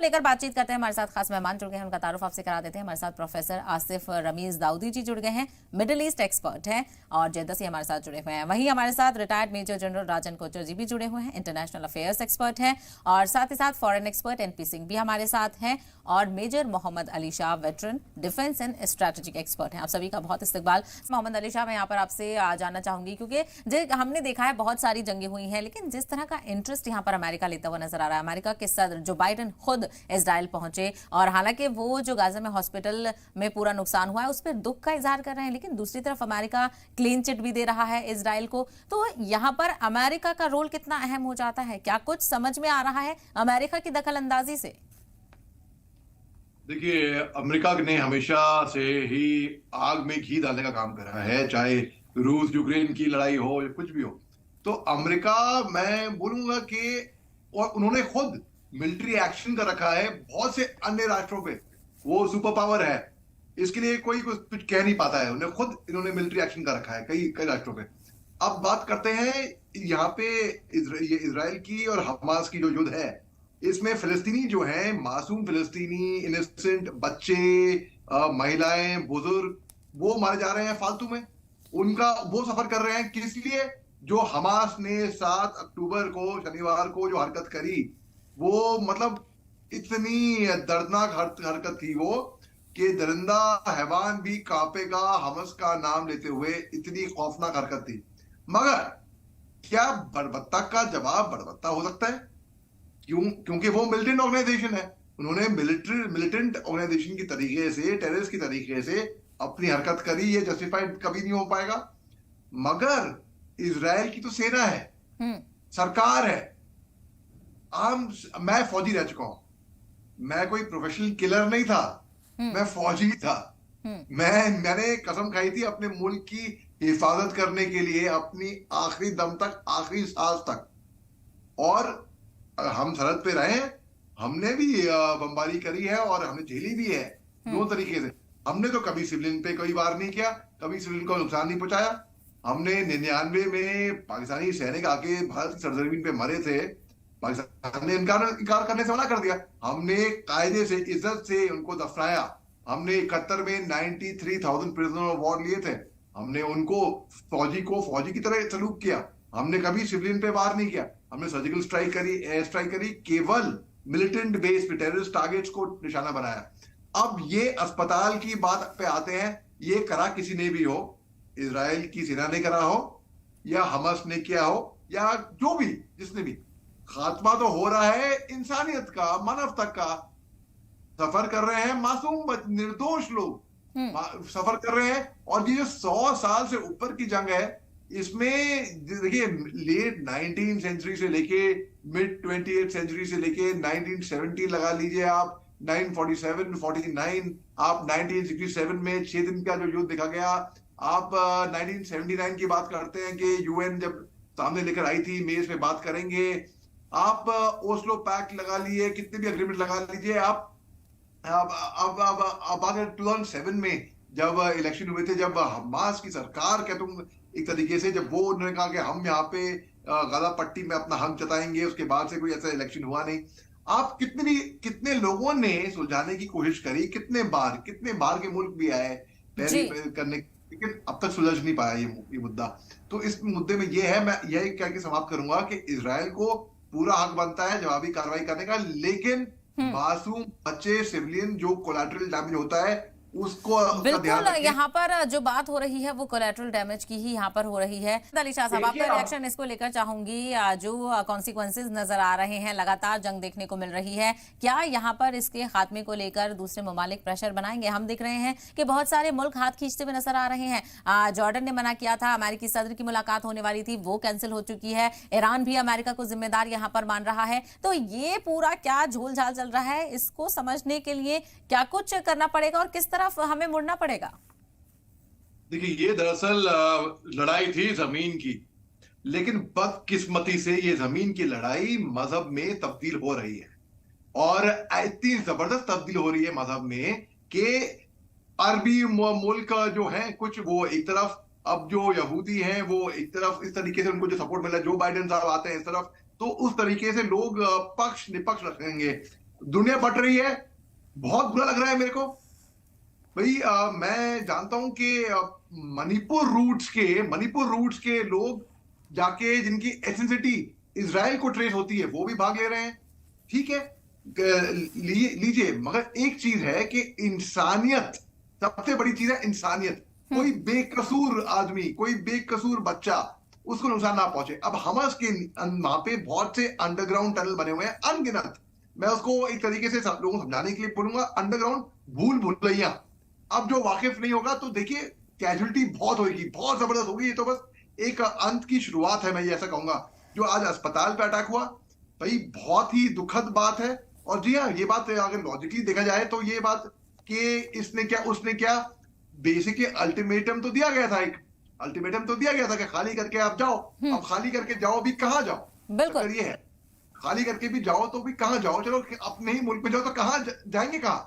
लेकर बातचीत करते हैं। हमारे साथ खास मेहमान जुड़ गए हैं, उनका तारुफ आपसे करा देते हैं। हमारे साथ प्रोफेसर आसिफ रमीज दाऊदी जी जुड़ गए हैं, मिडिल ईस्ट एक्सपर्ट हैं, और जयदसी हमारे साथ जुड़े हुए हैं। वहीं हमारे साथ रिटायर्ड मेजर जनरल राजन कोचर जी भी जुड़े हुए हैं, इंटरनेशनल अफेयर्स एक्सपर्ट हैं, और साथ ही साथ फॉरेन एक्सपर्ट एनपी सिंह भी हमारे साथ हैं, और major Mohammad Ali Shah veteran defence and strategic expert हैं। आप सभी का बहुत इस्तकबाल। मोहम्मद अली शाह, मैं यहाँ पर आपसे जानना चाहूंगी, क्योंकि हमने देखा है बहुत सारी जंगें हुई हैं, लेकिन जिस तरह का इंटरेस्ट यहाँ पर अमेरिका लेता हुआ नजर आ रहा है, अमेरिका के सदर जो बाइडेन खुद इजराइल पहुंचे, और हालांकि वो जो गाजा में हॉस्पिटल में पूरा नुकसान हुआ है उस पर दुख का इजहार कर रहे हैं, लेकिन दूसरी तरफ अमेरिका क्लीन चिट भी दे रहा है इजराइल को। तो यहाँ पर अमेरिका का रोल कितना अहम हो जाता है? क्या कुछ समझ में आ रहा है अमेरिका की दखल अंदाजी से? देखिए, अमेरिका ने हमेशा से ही आग में घी डालने का काम करा है, चाहे रूस यूक्रेन की लड़ाई हो या कुछ भी हो। तो अमेरिका, मैं बोलूंगा कि और उन्होंने खुद मिलिट्री एक्शन कर रखा है बहुत से अन्य राष्ट्रों पे। वो सुपर पावर है, इसके लिए कोई कुछ कह नहीं पाता है। उन्हें खुद इन्होंने मिलिट्री एक्शन कर रखा है कई कई राष्ट्रों पे। अब बात करते हैं यहाँ पे ये इजराइल की और हमास की जो युद्ध है, इसमें फिलिस्तीनी जो हैं, मासूम फिलिस्तीनी, इनोसेंट बच्चे, महिलाएं, बुजुर्ग, वो मारे जा रहे हैं फालतू में। उनका वो सफर कर रहे हैं किस लिए? जो हमास ने 7 अक्टूबर को, शनिवार को जो हरकत करी, वो मतलब इतनी दर्दनाक हरकत थी वो, कि दरिंदा हैवान भी कांपेगा हमास का नाम लेते हुए। इतनी खौफनाक हरकत थी। मगर क्या बर्बत्ता का जवाब बर्बत्ता हो सकता है? क्योंकि वो मिलिटेंट ऑर्गेनाइजेशन है। उन्होंने मिलिटेंट ऑर्गेनाइजेशन की तरीके से, टेररिस्ट की तरीके से अपनी हरकत करी। ये जस्टिफाइड कभी नहीं हो पाएगा। मगर इजराइल की तो सेना है, सरकार है। मैं फौजी रह चुका हूं। मैं कोई प्रोफेशनल किलर नहीं था, मैं फौजी था। मैंने कसम खाई थी अपने मुल्क की हिफाजत करने के लिए, अपनी आखिरी दम तक, आखिरी सांस तक। और हम सरहद पे रहे, हमने भी बमबारी करी है और हमने झेली भी है दो तरीके से। हमने तो कभी सिविलियन पे कोई वार नहीं किया, कभी सिविलियन को नुकसान नहीं पहुंचाया। हमने 99 में पाकिस्तानी सैनिक आके भारत की सरजमीन पे मरे थे, पाकिस्तान ने इनकार करने से मना कर दिया। हमने कायदे से, इज्जत से उनको दफनाया। हमने 71 में 93,000 प्रिजनर ऑफ वॉर लिए थे। हमने उनको, फौजी को फौजी की तरह सलूक किया। हमने कभी सिविलियन पे वार नहीं किया। हमने सर्जिकल स्ट्राइक करी, एयर स्ट्राइक करी, केवल मिलिटेंट बेस पे टेररिस्ट टारगेट्स को निशाना बनाया। अब ये अस्पताल की बात पे आते हैं। ये करा किसी ने भी हो, इजराइल की सेना ने करा हो या हमास ने किया हो या जो भी, जिसने भी, खात्मा तो हो रहा है इंसानियत का, मानवता का। सफर कर रहे हैं मासूम निर्दोष लोग, सफर कर रहे हैं। और ये जो 100 साल से ऊपर की जंग है, इसमें देखिए लेट 19th सेंचुरी से लेके मिड 20th सेंचुरी से लेके 1970 लगा लीजिए आप, 947, 49, आप 1967 में 6 दिन का जो युद्ध देखा गया, आप 1979 की बात करते हैं कि यूएन जब सामने लेकर आई थी, मेज पे बात करेंगे। आप ओस्लो पैक्ट लगा लिए, कितने भी अग्रीमेंट लगा लीजिए आप। अब 2007 में जब इलेक्शन हुए थे, जब हमास की सरकार, क्या तुम एक तरीके से, जब वो उन्होंने कहा कि हम यहाँ पे गाजा पट्टी में अपना हक जताएंगे, उसके बाद से कोई ऐसा इलेक्शन हुआ नहीं। आप कितने लोगों ने सुलझाने की कोशिश करी, कितने बार के मुल्क भी आए पैरी करने, लेकिन अब तक सुलझ नहीं पाया ये मुद्दा। तो इस मुद्दे में ये है, मैं यही कह के समाप्त करूंगा कि इजराइल को पूरा हक बनता है जवाबी कार्रवाई करने का, लेकिन मासूम बच्चे, सिविलियन जो कोलैटरल डैमेज होता है, उसको बिल्कुल। यहाँ पर जो बात हो रही है वो कोलैटरल डैमेज की ही यहाँ पर हो रही है। अली शाह साहब, आपका रिएक्शन इसको लेकर चाहूंगी। जो कॉन्सिक्वेंसेस नजर आ रहे हैं, लगातार जंग देखने को मिल रही है, क्या यहाँ पर इसके खात्मे को लेकर दूसरे ममालिक प्रेशर बनाएंगे? हम देख रहे हैं कि बहुत सारे मुल्क हाथ खींचते हुए नजर आ रहे हैं। जॉर्डन ने मना किया था, अमेरिकी सदर की मुलाकात होने वाली थी, वो कैंसिल हो चुकी है। ईरान भी अमेरिका को जिम्मेदार यहाँ पर मान रहा है। तो ये पूरा क्या झोल झाल चल रहा है, इसको समझने के लिए क्या कुछ करना पड़ेगा और किस तरफ हमें मुड़ना पड़ेगा? देखिए, ये दरअसल लड़ाई थी जमीन की, लेकिन बदकिस्मती से ये जमीन की लड़ाई मजहब में तब्दील हो रही है। और इतनी जबरदस्त तब्दील हो रही है मजहब में कि अरबी मुल्क जो हैं कुछ, वो एक तरफ, अब जो यहूदी हैं वो एक तरफ, इस तरीके से उनको जो सपोर्ट मिला, जो बाइडेन साहब आते हैं इस तरफ, तो उस तरीके से लोग पक्ष निपक्ष रखेंगे। दुनिया बट रही है, बहुत बुरा लग रहा है मेरे को भाई। मैं जानता हूं कि मणिपुर रूट्स के लोग जाके जिनकी एथनिसिटी इसराइल को ट्रेस होती है वो भी भाग ले रहे हैं। ठीक है, लीजिए, मगर एक चीज है कि इंसानियत, सबसे बड़ी चीज है इंसानियत। कोई बेकसूर आदमी, कोई बेकसूर बच्चा, उसको नुकसान ना पहुंचे। अब हमास के वहां पे बहुत से अंडरग्राउंड टनल बने हुए हैं, अनगिनत। मैं उसको एक तरीके से सब लोगों को समझाने के लिए बोलूंगा, अंडरग्राउंड भूल भुलैया। अब जो वाकिफ नहीं होगा तो देखिए, कैजुअलिटी बहुत होगी, बहुत जबरदस्त होगी। ये तो बस एक अंत की शुरुआत है, मैं ये ऐसा कहूंगा। जो आज अस्पताल पे अटैक हुआ भाई, बहुत ही दुखद बात है। और जी हाँ, ये बात अगर लॉजिकली देखा जाए तो ये बात कि इसने क्या उसने क्या, बेसिक अल्टीमेटम तो दिया गया था, एक अल्टीमेटम तो दिया गया था कि खाली करके आप जाओ। अब खाली करके जाओ भी कहां जाओ, बिल्कुल। चक्कर ये है। खाली करके भी जाओ तो भी कहां जाओ, चलो अपने ही मुल्क में जाओ तो कहां जाएंगे, कहां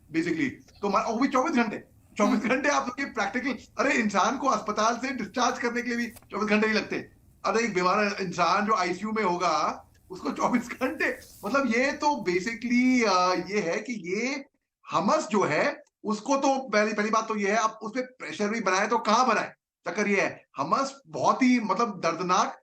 बेसिकली। तो वो भी 24 घंटे, 24 घंटे आप लोग प्रैक्टिकल। अरे इंसान को अस्पताल से डिस्चार्ज करने के लिए भी 24 घंटे ही लगते। अरे एक बीमार इंसान जो आईसीयू में होगा, उसको 24 घंटे, मतलब ये तो बेसिकली ये है कि ये हमस जो है, उसको तो पहली पहली बात तो ये है, आप उस पर प्रेशर भी बनाए तो कहां बनाए। चक्कर ये है, हमस बहुत ही मतलब दर्दनाक,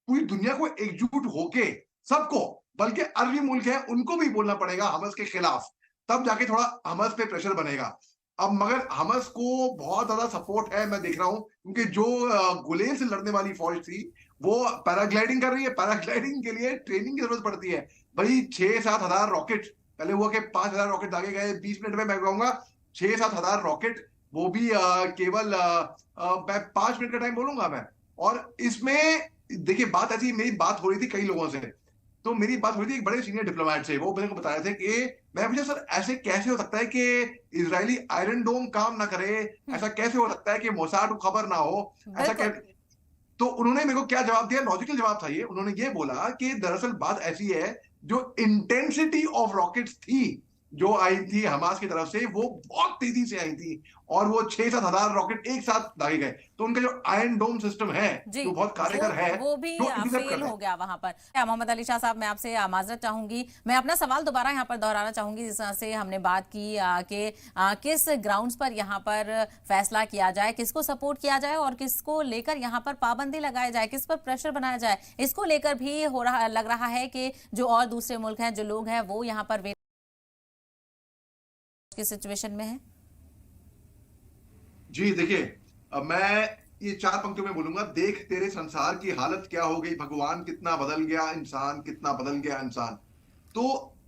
पूरी दुनिया को एकजुट होके सबको, बल्कि अरबी मुल्क है उनको भी बोलना पड़ेगा हमस के खिलाफ, तब जाके थोड़ा हमस पे प्रेशर बनेगा। अब मगर हमस को बहुत ज्यादा सपोर्ट है, मैं देख रहा हूं, क्योंकि जो गुलेल से लड़ने वाली फौज थी वो पैराग्लाइडिंग कर रही है। पैराग्लाइडिंग के लिए ट्रेनिंग की जरूरत पड़ती है भाई। 6-7 हजार रॉकेट, पहले हुआ कि 5 हजार रॉकेट दागे गए 20 मिनट में, मैं कहूंगा 6-7 हजार रॉकेट, वो भी केवल 5 मिनट का टाइम बोलूंगा मैं। और इसमें देखिए, बात ऐसी, मेरी बात हो रही थी कई लोगों से, तो मेरी बात हो रही थी एक बड़े सीनियर डिप्लोमेट से, वो मेरे को बता रहे थे कि मैं पूछा, सर ऐसे कैसे हो सकता है कि इजरायली आयरन डोम काम ना करे, ऐसा कैसे हो सकता है कि मोसाद को खबर ना हो, ऐसा बिल्कुल। कैसे। तो उन्होंने मेरे को क्या जवाब दिया, लॉजिकल जवाब था ये। उन्होंने ये बोला कि दरअसल बात ऐसी है, जो इंटेंसिटी ऑफ रॉकेट्स थी जो आई थी हमास की तरफ से, वो बहुत तेजी से आई थी, और वो 6-7 हजार रॉकेट एक साथ दागे गए। तो उनका जो आयरन डोम सिस्टम है, जी, जो बहुत कारगर है, वो भी जो इंटरसेप्ट कर फेल रहे हो हैं। गया वहां पर। मोहम्मद अली शाह साहब, मैं आपसे माजरत चाहूंगी, मैं अपना सवाल दोबारा यहाँ पर दोहराना चाहूंगी। जिस तरह से हमने बात की कि किस ग्राउंड्स पर यहाँ पर फैसला किया जाए, किसको सपोर्ट किया जाए और किसको लेकर यहाँ पर पाबंदी लगाई जाए, किस पर प्रेशर बनाया जाए, इसको लेकर भी लग रहा है कि जो और दूसरे मुल्क हैं, जो लोग हैं, वो यहाँ पर की सिचुएशन में है। जी देखिए, अब मैं ये 4 पंक्तियों में बोलूंगा, देख तेरे संसार की हालत क्या हो गई, भगवान कितना बदल गया इंसान, कितना बदल गया इंसान। तो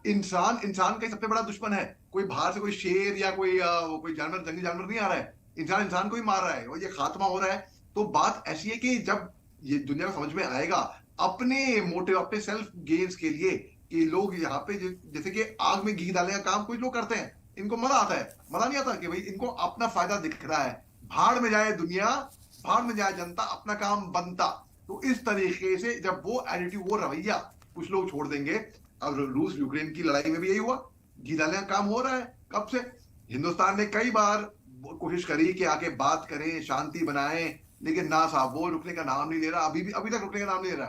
इंसान इंसान का ही सबसे बड़ा दुश्मन है। कोई बाहर से कोई शेर या कोई जानवर, जंगली जानवर नहीं आ रहा है, इंसान इंसान को ही मार रहा है, और ये खात्मा हो रहा है। तो बात ऐसी है कि जब ये दुनिया को समझ में आएगा, अपने मोटिव, अपने सेल्फ गेन्स के लिए, कि लोग यहाँ पे जैसे कि आग में घी डालने का काम कुछ लोग करते हैं, इनको मजा आता है। मजा नहीं आता कि भाई इनको अपना फायदा दिख रहा है, भाड़ में जाए दुनिया, भाड़ में जाए जनता, अपना काम बनता। तो इस तरीके से जब वो एटीट्यूड, वो रवैया कुछ लोग छोड़ देंगे। अब रूस यूक्रेन की लड़ाई में भी यही हुआ, घी डालने का काम हो रहा है कब से। हिंदुस्तान ने कई बार कोशिश करी कि आके बात करें, शांति बनाएं, लेकिन ना साहब, वो रुकने का नाम नहीं ले रहा, अभी तक रुकने का नाम नहीं ले रहा।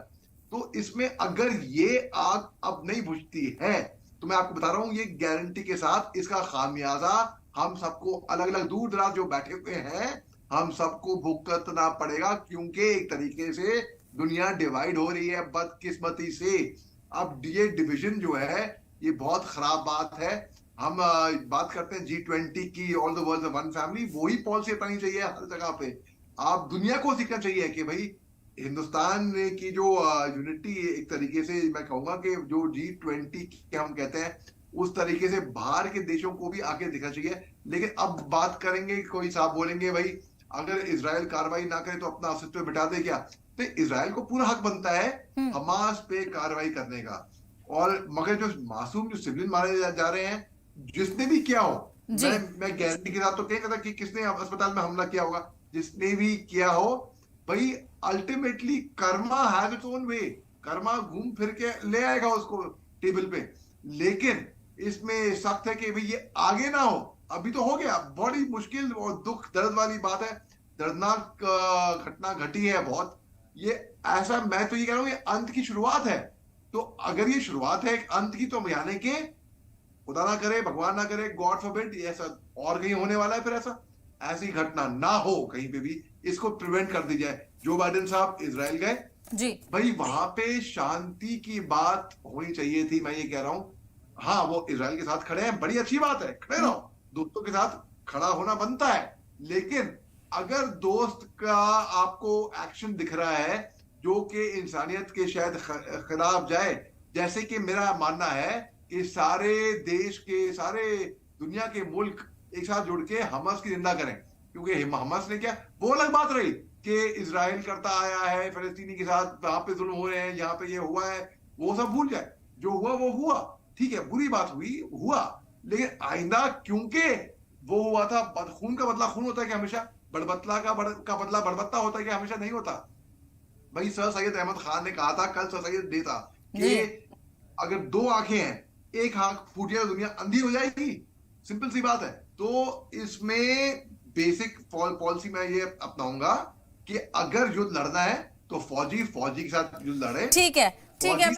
तो इसमें अगर ये आग अब नहीं बुझती है, तो मैं आपको बता रहा हूं, ये गारंटी के साथ इसका खामियाजा हम सबको, अलग अलग दूर दराज जो बैठे हुए हैं, हम सबको भुगतना पड़ेगा। क्योंकि एक तरीके से दुनिया डिवाइड हो रही है बदकिस्मती से। अब ये डिवीजन जो है, ये बहुत खराब बात है। हम बात करते हैं G20 की, all the world one family, वही पॉलिसी अपनानी चाहिए हर जगह पे। आप दुनिया को सीखना चाहिए कि भाई हिंदुस्तान की जो यूनिटी, एक तरीके से मैं कहूंगा कि जो G20 के हम कहते हैं, उस तरीके से बाहर के देशों को भी आके दिखना चाहिए। लेकिन अब बात करेंगे, कोई साहब बोलेंगे भाई अगर इजराइल कार्रवाई ना करे तो अपना अस्तित्व मिटा दे क्या। तो इजराइल को पूरा हक बनता है हमास पे कार्रवाई करने का। और मगर जो मासूम, जो सिविलियन मारे जा रहे हैं, जिसने भी किया हो, मैं गारंटी के साथ तो कह सकता कि किसने अस्पताल में हमला किया होगा, जिसने भी किया हो भाई, ultimately karma has its own way. Karma घूम फिर के ले आएगा उसको टेबल पे। लेकिन इसमें सख्त है कि भाई ये आगे ना हो। अभी तो हो गया, बड़ी मुश्किल और दुख दर्द वाली बात है, दर्दनाक घटना घटी है बहुत। ये ऐसा, मैं तो ये कह रहा हूं, ये अंत की शुरुआत है। तो अगर ये शुरुआत है एक अंत की, तो यानी कि खुदा ना करे, भगवान ना करे, गॉड फॉरबिड, ऐसा और कहीं होने वाला है फिर ऐसी घटना ना हो कहीं पे भी, इसको प्रिवेंट कर दी जाए। जो बाइडेन साहब इजराइल गए जी भाई, वहां पे शांति की बात होनी चाहिए थी, मैं ये कह रहा हूं। हाँ, वो इजराइल के साथ खड़े हैं, बड़ी अच्छी बात है, खड़े रहो, दोस्तों के साथ खड़ा होना बनता है। लेकिन अगर दोस्त का आपको एक्शन दिख रहा है जो कि इंसानियत के शायद खिलाफ जाए, जैसे कि मेरा मानना है कि सारे देश के, सारे दुनिया के मुल्क एक साथ जुड़ के हमास की निंदा करें, क्योंकि हमास ने क्या, वो अलग बात रही कि इजराइल करता आया है फलस्तीनी के साथ, वहां पे जुल्म हो रहे हैं, यहाँ पे ये हुआ है, वो सब भूल जाए, जो हुआ वो हुआ, ठीक है, बुरी बात हुई, हुआ, लेकिन आइंदा, क्योंकि वो हुआ था, खून का बदला खून होता है कि हमेशा, बड़बत्ता का बदला बड़बत्ता होता है कि हमेशा नहीं होता। भाई सर सैयद अहमद खान ने कहा था, कल सर सैयद डे था, कि अगर दो आंखें हैं, एक आंख फूट जाए तो दुनिया अंधी हो जाएगी, सिंपल सी बात है। तो इसमें बेसिक पॉलिसी मैं ये अपनाऊंगा कि अगर युद्ध लड़ना है तो फौजी के साथ युद्ध लड़े। ठीक है